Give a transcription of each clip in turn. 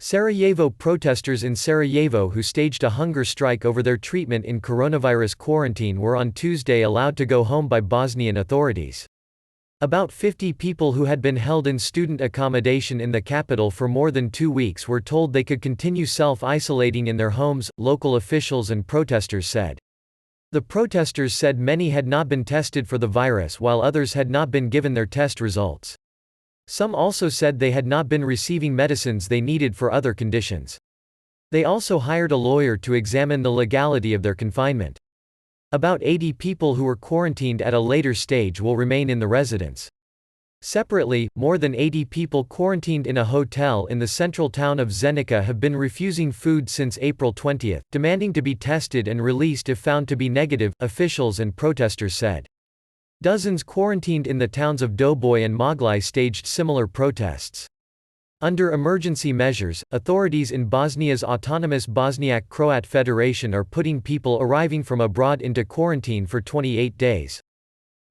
Sarajevo protesters in Sarajevo who staged a hunger strike over their treatment in coronavirus quarantine were on Tuesday allowed to go home by Bosnian authorities. About 50 people who had been held in student accommodation in the capital for more than 2 weeks were told they could continue self-isolating in their homes, local officials and protesters said. The protesters said many had not been tested for the virus while others had not been given their test results. Some also said they had not been receiving medicines they needed for other conditions. They also hired a lawyer to examine the legality of their confinement. About 80 people who were quarantined at a later stage will remain in the residence. Separately, more than 80 people quarantined in a hotel in the central town of Zenica have been refusing food since April 20, demanding to be tested and released if found to be negative, officials and protesters said. Dozens quarantined in the towns of Doboj and Moglaj staged similar protests. Under emergency measures, authorities in Bosnia's autonomous Bosniak Croat Federation are putting people arriving from abroad into quarantine for 28 days.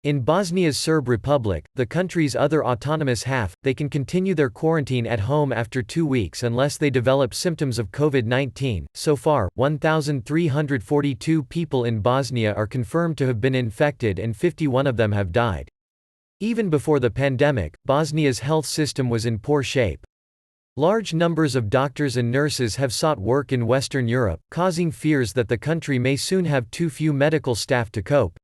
In Bosnia's Serb Republic, the country's other autonomous half, they can continue their quarantine at home after 2 weeks unless they develop symptoms of COVID-19. So far, 1,342 people in Bosnia are confirmed to have been infected and 51 of them have died. Even before the pandemic, Bosnia's health system was in poor shape. Large numbers of doctors and nurses have sought work in Western Europe, causing fears that the country may soon have too few medical staff to cope.